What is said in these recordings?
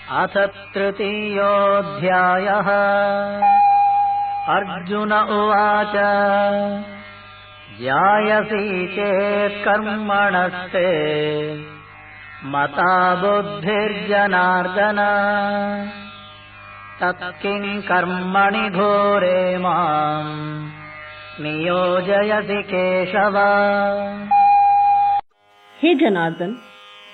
अथ तृतीयोऽध्यायः। अर्जुन उवाच ज्ञायसि चेत् कर्मणस्ते मता बुद्धिर्जनार्दन तत्किं कर्मणि घोरे माम् नियोजयसि केशव। हे जनार्दन,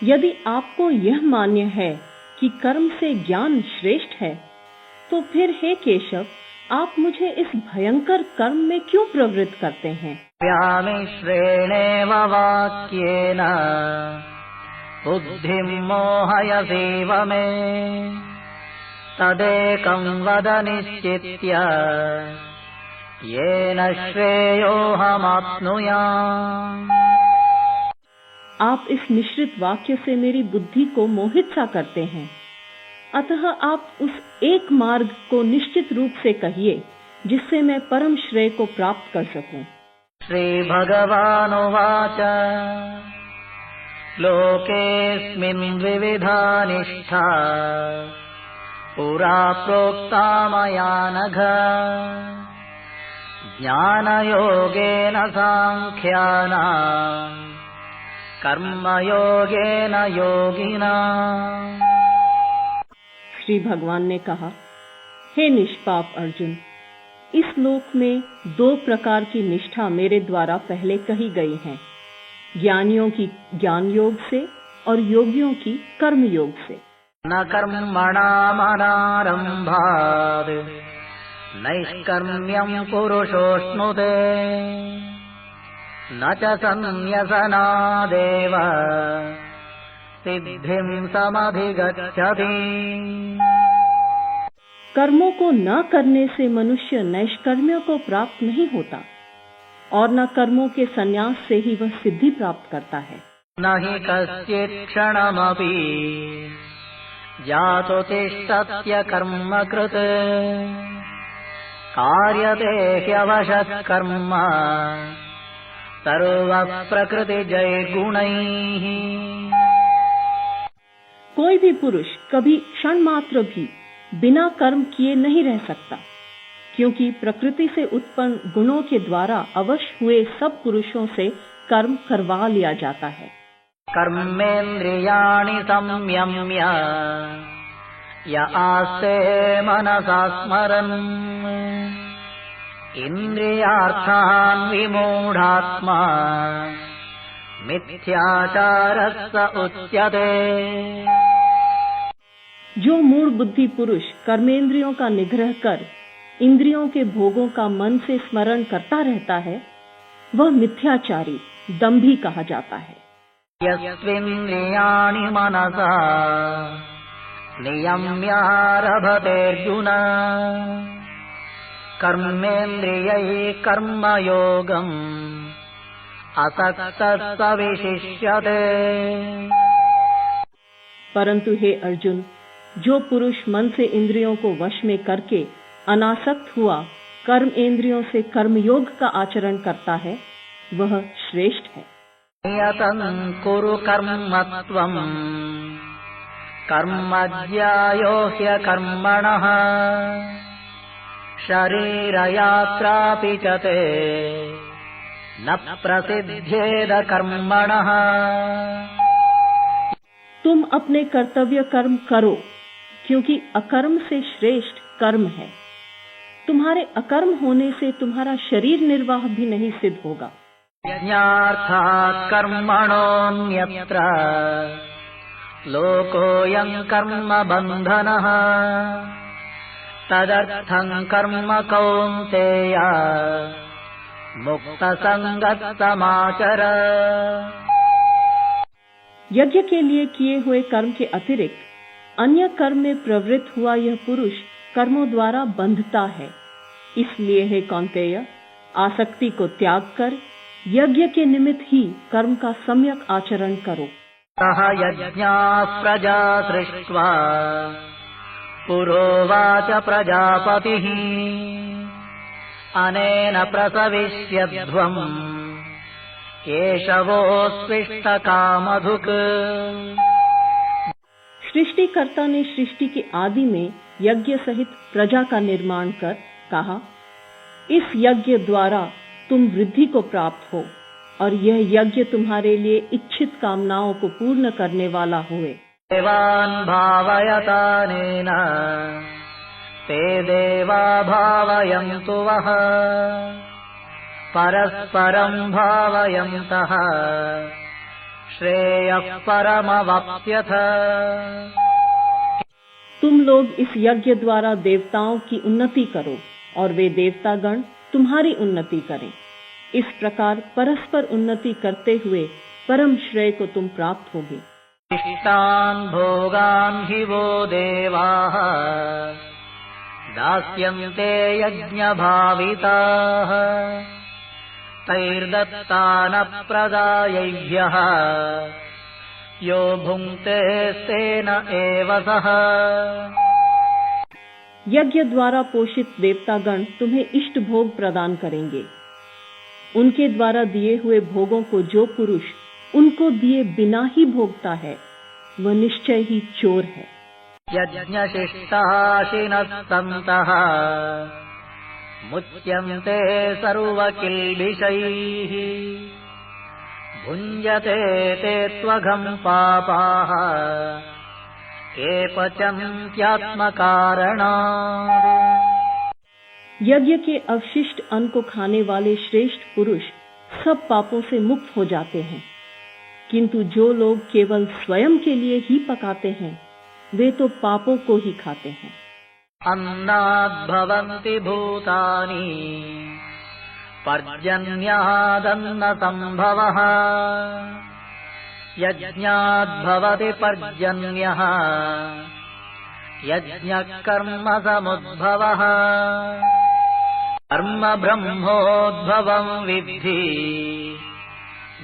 यदि आपको यह मान्य है कि कर्म से ज्ञान श्रेष्ठ है, तो फिर हे केशव, आप मुझे इस भयंकर कर्म में क्यों प्रवृत्त करते हैं? व्यामिश्रेणेव वाक्येन बुद्धिं मोहयसीव मे तदेकं वद निश्चित्य येन श्रेयोऽहमाप्नुयाम्। आप इस मिश्रित वाक्य से मेरी बुद्धि को मोहित सा करते हैं, अतः आप उस एक मार्ग को निश्चित रूप से कहिए जिससे मैं परम श्रेय को प्राप्त कर सकूं। श्री भगवानुवाच लोकेऽस्मिन् द्विविधा निष्ठा पुरा प्रोक्ता मया नघ ज्ञानयोगेन सांख्यानाम् कर्मयोगेन योगिना। श्री भगवान ने कहा, हे निष्पाप अर्जुन, इस लोक में दो प्रकार की निष्ठा मेरे द्वारा पहले कही गई हैं, ज्ञानियों की ज्ञान योग से और योगियों की कर्म योग से। न कर्मणामनारम्भात् नैष्कर्म्यं पुरुषोऽश्नुते न च सन्न्यसनादेव सिद्धिं समधिगच्छति। कर्मों को न करने से मनुष्य नैष्कर्म्य को प्राप्त नहीं होता और न कर्मों के संन्यास से ही वह सिद्धि प्राप्त करता है। न हि कश्चित् क्षणमपि जातो तिष्ठत्य कर्म कृत कार्यते ह्यवशः कर्म सर्वः प्रकृतिजैर्गुणैः। कोई भी पुरुष कभी क्षण मात्र भी बिना कर्म किए नहीं रह सकता, क्योंकि प्रकृति से उत्पन्न गुणों के द्वारा अवश्य हुए सब पुरुषों से कर्म करवा लिया जाता है। कर्मेन्द्रियाणि संयम्य य आस्ते मनसा स्मरन् इन्द्रियार्थान् विमूढात्मा मिथ्याचारः स उच्यते। जो मूढ़ बुद्धि पुरुष कर्मेंद्रियों का निग्रह कर इंद्रियों के भोगों का मन से स्मरण करता रहता है, वह मिथ्याचारी दंभी कहा जाता है। यस्त्विन्द्रियाणि मनसा नियम्यारभतेऽर्जुन कर्मेन्द्रियैः कर्मयोगम् असक्तः स विशिष्यते। परंतु हे अर्जुन, जो पुरुष मन से इंद्रियों को वश में करके अनासक्त हुआ कर्म इंद्रियों से कर्मयोग का आचरण करता है, वह श्रेष्ठ है। नियतं कुरु कर्म त्वं कर्मज्ञायो ह्यकर्मणः शरीरयात्रापि च ते न प्रसिद्ध्येद कर्मणः। तुम अपने कर्तव्य कर्म करो, क्योंकि अकर्म से श्रेष्ठ कर्म है। तुम्हारे अकर्म होने से तुम्हारा शरीर निर्वाह भी नहीं सिद्ध होगा। यज्ञार्थात् कर्मणोऽन्यत्र लोकोऽयं कर्म बन्धनः तदर्थं कर्म कौन्तेय मुक्तसंगः समाचर। यज्ञ के लिए किए हुए कर्म के अतिरिक्त अन्य कर्म में प्रवृत्त हुआ यह पुरुष कर्मों द्वारा बंधता है। इसलिए हे कौन्तेय, आसक्ति को त्याग कर यज्ञ के निमित्त ही कर्म का सम्यक आचरण करो। सह यज्ञाः प्रजा सृष्ट्वा पुरोवाच प्रजापतिः अनेन प्रसविष्यध्वम् केशवोऽस्विष्टकामधुक्। सृष्टिकर्ता ने सृष्टि के आदि में यज्ञ सहित प्रजा का निर्माण कर कहा, इस यज्ञ द्वारा तुम वृद्धि को प्राप्त हो और यह यज्ञ तुम्हारे लिए इच्छित कामनाओं को पूर्ण करने वाला हुए। देवान् भावयतानेन ते देवा भावयन्तु वः परस्परं भावयन्तः श्रेयः परमवाप्स्यथ। तुम लोग इस यज्ञ द्वारा देवताओं की उन्नति करो और वे देवतागण तुम्हारी उन्नति करें। इस प्रकार परस्पर उन्नति करते हुए परम श्रेय को तुम प्राप्त होगे। इष्टान् भोगान् हि वो देवाः दास्यन्ते यज्ञभाविताः तैर्दत्तानप्रदायैभ्यः यो भुङ्क्ते तेन एव सः। यज्ञ द्वारा पोषित देवतागण तुम्हें इष्ट भोग प्रदान करेंगे। उनके द्वारा दिए हुए भोगों को जो पुरुष उनको दिए बिना ही भोगता है वह निश्चय ही चोर है। यज्ञशिष्टाशिनः सन्तः मुच्यन्ते सर्वकिल्बिषैः भुञ्जते ते त्वघं पापाः ये पचन्त्यात्मकारणात्। यज्ञ के अवशिष्ट अन्न को खाने वाले श्रेष्ठ पुरुष सब पापों से मुक्त हो जाते हैं, किंतु जो लोग केवल स्वयं के लिए ही पकाते हैं वे तो पापों को ही खाते हैं। अन्नाद् भवन्ति भूतानि पर्जन्यादन्न संभवः यज्ञाद् भवति पर्जन्यः यज्ञः कर्म समुद्भवः कर्म ब्रह्मोद्भवं विद्धि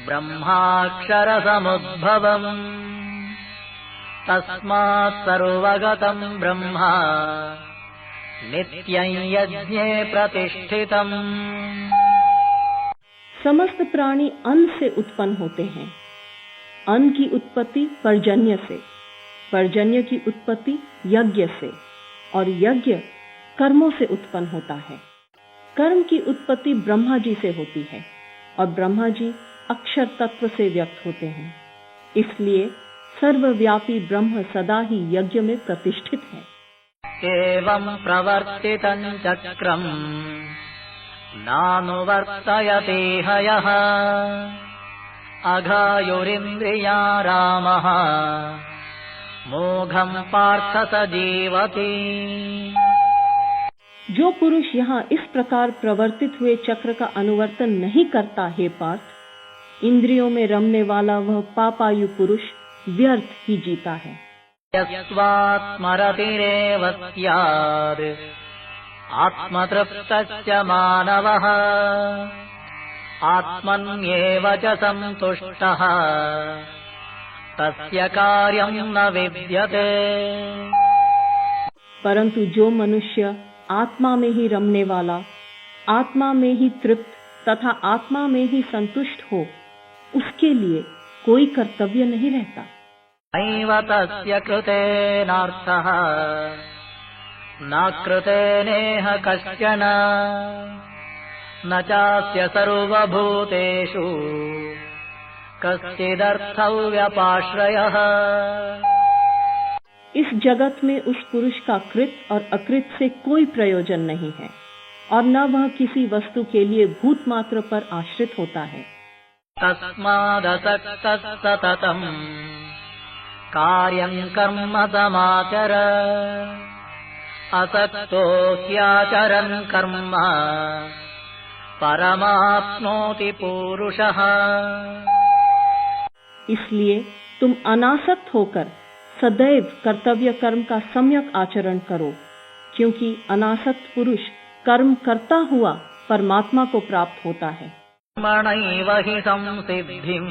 ब्रह्माक्षर समुद्भवम् तस्मात् सर्वगतं ब्रह्म नित्यं यज्ञे प्रतिष्ठितम्। समस्त प्राणी अन्न से उत्पन्न होते हैं। अन्न की उत्पत्ति पर्जन्य से, पर्जन्य की उत्पत्ति यज्ञ से और यज्ञ कर्मों से उत्पन्न होता है। कर्म की उत्पत्ति ब्रह्मा जी से होती है और ब्रह्मा जी अक्षर तत्व से व्यक्त होते हैं। इसलिए सर्वव्यापी ब्रह्म सदा ही यज्ञ में प्रतिष्ठित है। एवं प्रवर्तितं चक्रम् नानुवर्तयते हयः अघायुरिन्द्रिया रामः मोघं पार्थ स जीवति। जो पुरुष यहाँ इस प्रकार प्रवर्तित हुए चक्र का अनुवर्तन नहीं करता हे पार्थ, इंद्रियों में रमने वाला वह पापायु पुरुष व्यर्थ ही जीता है। यस्वात्मरतिरेव स्यात् आत्मतृप्तश्च मानवः आत्मन्येव च सन्तुष्टः तस्य कार्यं न विद्यते। परंतु जो मनुष्य आत्मा में ही रमने वाला, आत्मा में ही तृप्त तथा आत्मा में ही संतुष्ट हो, उसके लिए कोई कर्तव्य नहीं रहता। नैव तस्य कृतेनार्थः न कृतेनेह कश्चन न चास्य सर्वभूतेषु कश्चिदर्थव्यपाश्रयः। इस जगत में उस पुरुष का कृत और अकृत से कोई प्रयोजन नहीं है और न वह किसी वस्तु के लिए भूत मात्र पर आश्रित होता है। तस्मादसक्तः सततम् कार्यं कर्म समाचर असक्तो ह्याचरन् कर्म परमाप्नोति पुरुषः। इसलिए तुम अनासक्त होकर सदैव कर्तव्य कर्म का सम्यक आचरण करो, क्योंकि अनासक्त पुरुष कर्म करता हुआ परमात्मा को प्राप्त होता है। कर्मणैव हि संसिद्धिम्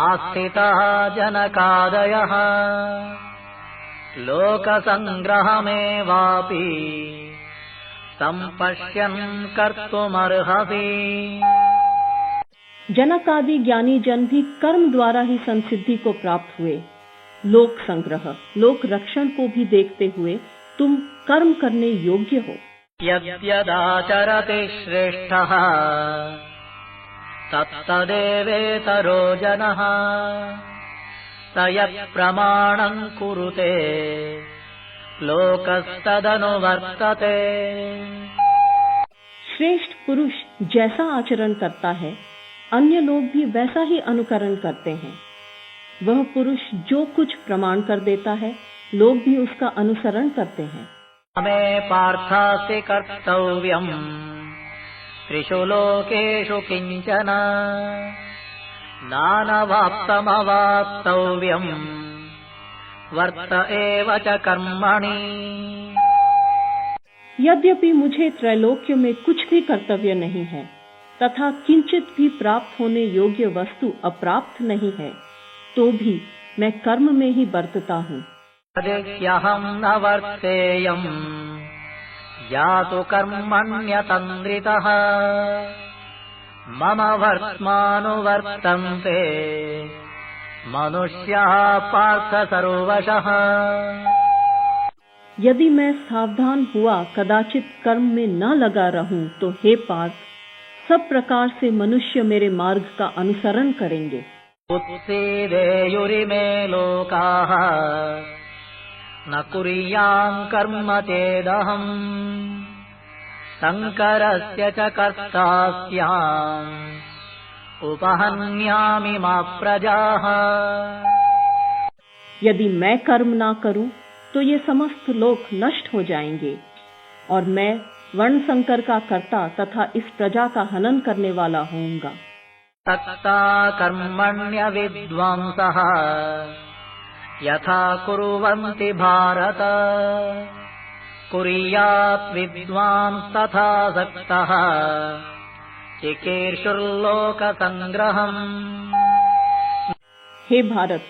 आस्थितः जनकादयः लोकसङ्ग्रहमेवापि सम्पश्यन् कर्तुमर्हसि। जनक आदि ज्ञानी जन भी कर्म द्वारा ही संसिद्धि को प्राप्त हुए। लोक संग्रह, लोक रक्षण को भी देखते हुए तुम कर्म करने योग्य हो। यद्यदाचरति श्रेष्ठः तत्तदेवेतरो जनः स यत्प्रमाणं कुरुते लोकस्तदनुवर्तते। श्रेष्ठ पुरुष जैसा आचरण करता है, अन्य लोग भी वैसा ही अनुकरण करते हैं। वह पुरुष जो कुछ प्रमाण कर देता है, लोग भी उसका अनुसरण करते हैं। मे पार्थास्ति कर्तव्यम् त्रिषु लोकेषु किञ्चन नानवाप्तमवाप्तव्यम् वर्त एव च कर्मणि। यद्यपि मुझे त्रैलोक्य में कुछ भी कर्तव्य नहीं है तथा किंचित भी प्राप्त होने योग्य वस्तु अप्राप्त नहीं है, तो भी मैं कर्म में ही बरतता हूँ। यद्यहं न वर्तेयम् यातु कर्मण्यतन्द्रितः मम वर्त्मानुवर्तन्ते मनुष्याः पार्थ सर्वशः। यदि मैं सावधान हुआ कदाचित कर्म में न लगा रहूं, तो हे पार्थ, सब प्रकार से मनुष्य मेरे मार्ग का अनुसरण करेंगे। उत्सीदेयुरिमे लोकाः न कुर्याम् कर्म चेदहम् शङ्करस्य च कर्ता स्याम् उपहन्यामि मा प्रजाः। यदि मैं कर्म ना करूं तो ये समस्त लोक नष्ट हो जाएंगे और मैं वर्ण संकर का कर्ता तथा इस प्रजा का हनन करने वाला होऊंगा। सक्ता कर्मण्य विद्वांसः यथा कुर्वन्ति भारत कुर्यात् विद्वांस तथा सक्तः चिकीर्षुर्लोक संग्रहम्। हे भारत,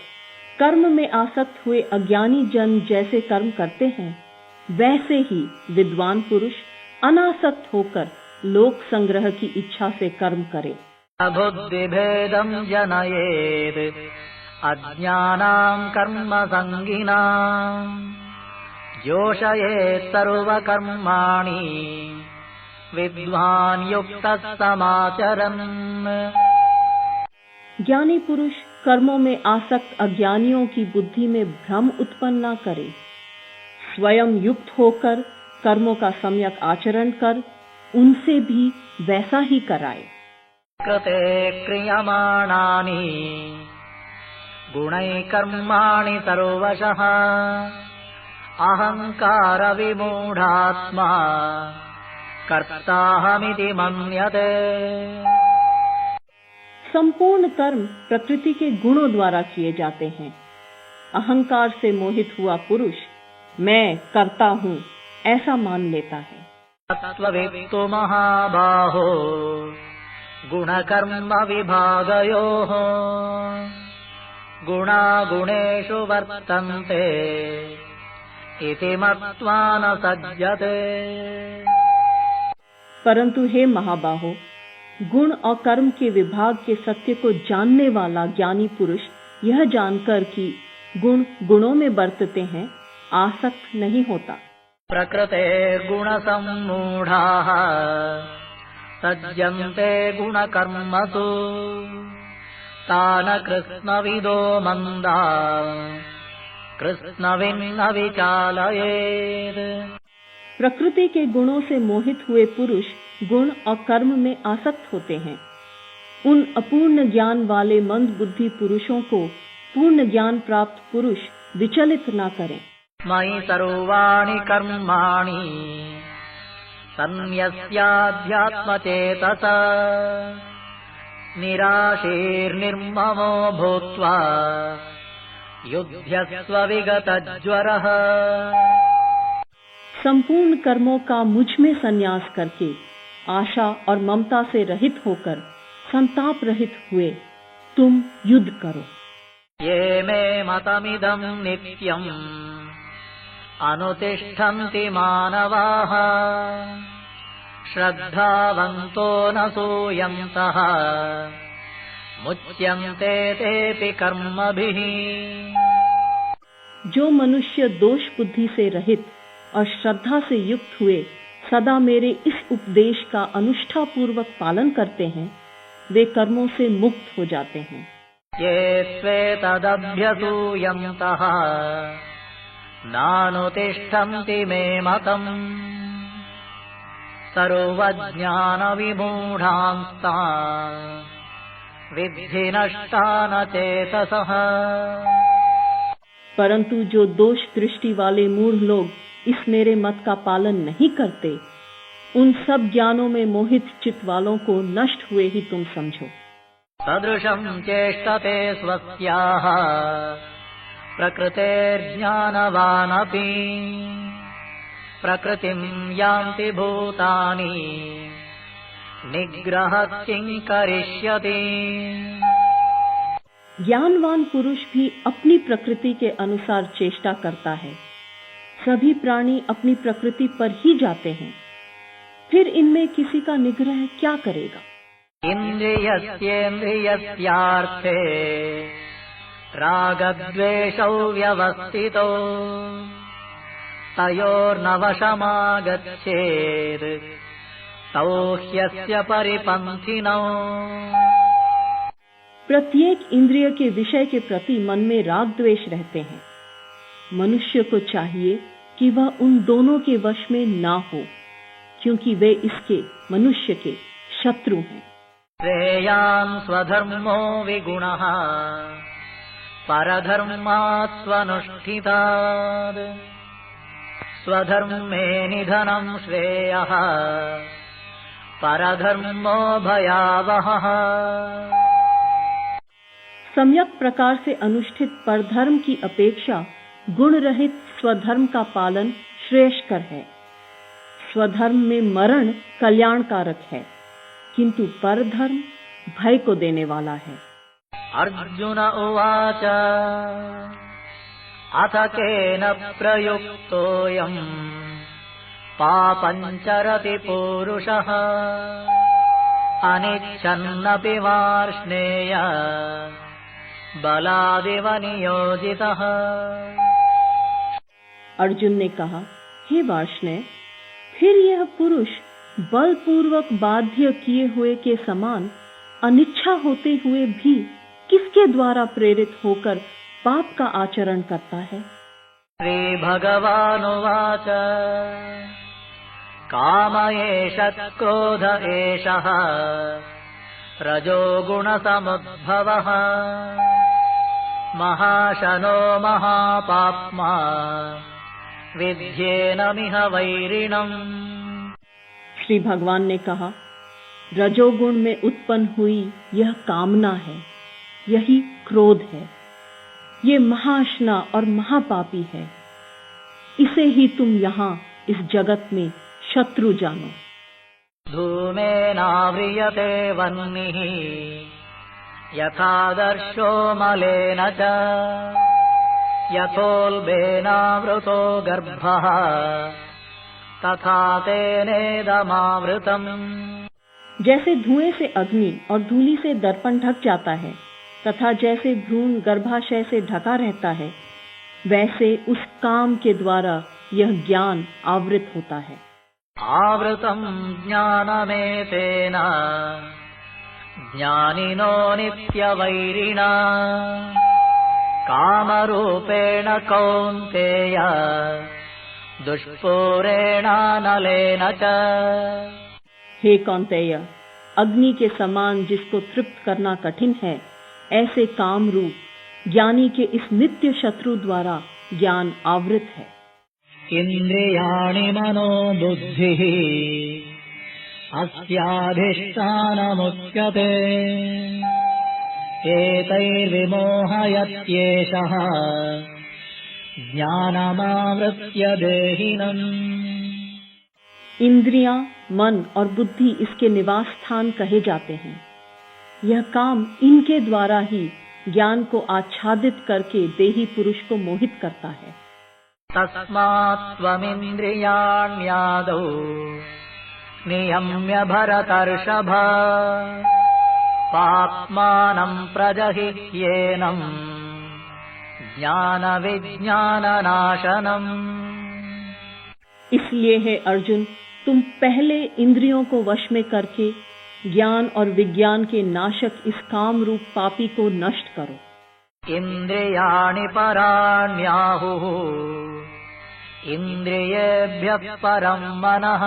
कर्म में आसक्त हुए अज्ञानी जन जैसे कर्म करते हैं, वैसे ही विद्वान पुरुष अनासक्त होकर लोक संग्रह की इच्छा से कर्म करे। बुद्धिभेदं जनयेत् अज्ञानां कर्म संगिनां जोषयेत् सर्वकर्माणि विद्वान् युक्तः समाचरन्। ज्ञानी पुरुष कर्मों में आसक्त अज्ञानियों की बुद्धि में भ्रम उत्पन्न न करे, स्वयं युक्त होकर कर्मों का सम्यक आचरण कर उनसे भी वैसा ही कराए। कृते क्रियमाणानि गुणैः कर्माणि सर्वशः अहंकार विमूढात्मा कर्ताहमिति मन्यते। संपूर्ण कर्म प्रकृति के गुणों द्वारा किए जाते हैं। अहंकार से मोहित हुआ पुरुष मैं करता हूँ ऐसा मान लेता है। तत्त्ववित्तु महाबाहो गुणकर्म विभागयोः गुणा गुणेषु वर्तन्ते इति मत्वा न सज्जते। परंतु हे महाबाहो, गुण और कर्म के विभाग के सत्य को जानने वाला ज्ञानी पुरुष यह जानकर कि गुण गुणों में बरतते हैं, आसक्त नहीं होता। प्रकृते गुण सम्मूढ़ाः सज्जन्ते गुण कर्मसु तान कृष्णविदो मंदा कृष्णविन्न विचालयेत्। प्रकृति के गुणों से मोहित हुए पुरुष गुण और कर्म में आसक्त होते हैं। उन अपूर्ण ज्ञान वाले मंद बुद्धि पुरुषों को पूर्ण ज्ञान प्राप्त पुरुष विचलित न करें। मयि सर्वाणि कर्माणि सन्न्यस्याध्यात्मचेतसा निराशीर्निर्ममो भूत्वा युध्यस्व विगतज्वरः। संपूर्ण कर्मों का मुझ में संन्यास करके आशा और ममता से रहित होकर संताप रहित हुए तुम युद्ध करो। ये मे मतमिदं नित्यम् अनुतिष्ठन्ति मानवाः श्रद्धावन्तो न सूयन्तः मुच्यन्ते तेऽपि कर्मभिः। जो मनुष्य दोष बुद्धि से रहित और श्रद्धा से युक्त हुए सदा मेरे इस उपदेश का अनुष्ठा पूर्वक पालन करते हैं, वे कर्मों से मुक्त हो जाते हैं। ये स्वेतदभ्यसूयन्तः नानुतिष्ठन्ति मे मतम् सर्वज्ञानविमूढांस्तान् विद्धि नष्टान चेतसः। परंतु जो दोष दृष्टि वाले मूढ़ लोग इस मेरे मत का पालन नहीं करते, उन सब ज्ञानों में मोहित चित्त वालों को नष्ट हुए ही तुम समझो। सदृशं चेष्टते स्वस्याः प्रकृतेर्ज्ञानवानपि प्रकृतिं यान्ति भूतानि निग्रहः किं करिष्यति। ज्ञानवान पुरुष भी अपनी प्रकृति के अनुसार चेष्टा करता है। सभी प्राणी अपनी प्रकृति पर ही जाते हैं, फिर इनमें किसी का निग्रह क्या करेगा। इन्द्रियस्येन्द्रियस्यार्थे रागद्वेषौ व्यवस्थितो तयोर्नवशमागच्छेत् तौ ह्यस्य परिपन्थिनौ। प्रत्येक इंद्रिय के विषय के प्रति मन में राग द्वेष रहते हैं। मनुष्य को चाहिए कि वह उन दोनों के वश में ना हो, क्योंकि वे इसके मनुष्य के शत्रु हैं। श्रेयान् स्वधर्मो विगुणः परधर्मात् स्वनुष्ठितात् स्वधर्मे निधनं श्रेयः परधर्मो भयावहः। सम्यक प्रकार से अनुष्ठित परधर्म की अपेक्षा गुण रहित स्वधर्म का पालन श्रेयस्कर है। स्वधर्म में मरण कल्याणकारक है, किंतु परधर्म भय को देने वाला है। अर्जुन उवाच अथ केन प्रयुक्तोऽयम् पापं चरति पूरुषः अनिच्छन्नपि वार्ष्णेय बलादिव नियोजितः। अर्जुन ने कहा, हे वार्ष्णेय, फिर यह पुरुष बलपूर्वक बाध्य किए हुए के समान अनिच्छा होते हुए भी किसके द्वारा प्रेरित होकर पाप का आचरण करता है। श्री भगवानुवाच काम एष क्रोध एषः रजोगुणसमुद्भवः महाशनो महापाप्मा विद्येनमिह वैरिणम्। श्री भगवान ने कहा, रजोगुण में उत्पन्न हुई यह कामना है, यही क्रोध है। ये महाशना और महापापी है। इसे ही तुम यहाँ इस जगत में शत्रु जानो। धूमेनाव्रियते वह्निः यथादर्शो मलेन च यथोल्बेनावृतो गर्भः तथा तेनेदमावृतम्। जैसे धुएं से अग्नि और धूलि से दर्पण ढक जाता है, तथा जैसे भ्रूण गर्भाशय से ढका रहता है, वैसे उस काम के द्वारा यह ज्ञान आवृत होता है। आवृतं ज्ञानमेतेन ज्ञानिनो नित्यवैरिणा कामरूपेण कौन्तेय दुष्पूरेणानलेन च। हे कौन्तेय, अग्नि के समान जिसको तृप्त करना कठिन है, ऐसे काम रूप ज्ञानी के इस नित्य शत्रु द्वारा ज्ञान आवृत है। इन्द्रियाणि मनो बुद्धिः अस्याधिष्ठानमुच्यते एतैर्विमोहयत्येषः ज्ञानमावृत्य देहिनम्। इंद्रियां, मन और बुद्धि इसके निवास स्थान कहे जाते हैं। यह काम इनके द्वारा ही ज्ञान को आच्छादित करके देही पुरुष को मोहित करता है। तस्मात् त्वमिन्द्रियाण्यादौ नियम्य भरतर्षभ पाप्मानं प्रजहिह्येनं ज्ञानविज्ञाननाशनम्। इसलिए है अर्जुन, तुम पहले इंद्रियों को वश में करके ज्ञान और विज्ञान के नाशक इस काम रूप पापी को नष्ट करो। इन्द्रियाणि पराण्याहुः इन्द्रियेभ्यः परं मनः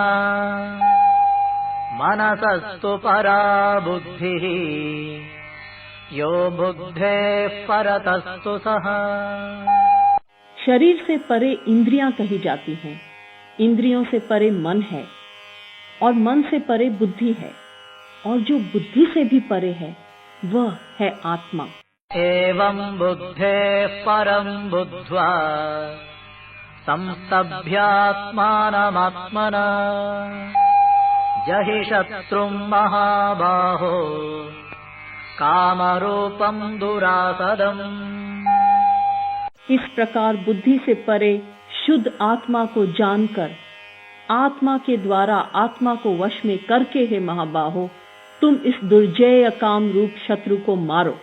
मनसस्तु परा बुद्धिः यो बुद्धेः परतस्तु सः। शरीर से परे इंद्रियां कही जाती हैं, इंद्रियों से परे मन है और मन से परे बुद्धि है, और जो बुद्धि से भी परे है वह है आत्मा। एवं बुद्धेः परं बुद्ध्वा संस्तभ्यात्मानमात्मना जहि शत्रुं महाबाहो कामरूपं दुरासदम्। इस प्रकार बुद्धि से परे शुद्ध आत्मा को जानकर आत्मा के द्वारा आत्मा को वश में करके हे महाबाहो तुम इस दुर्जेय काम रूप शत्रु को मारो।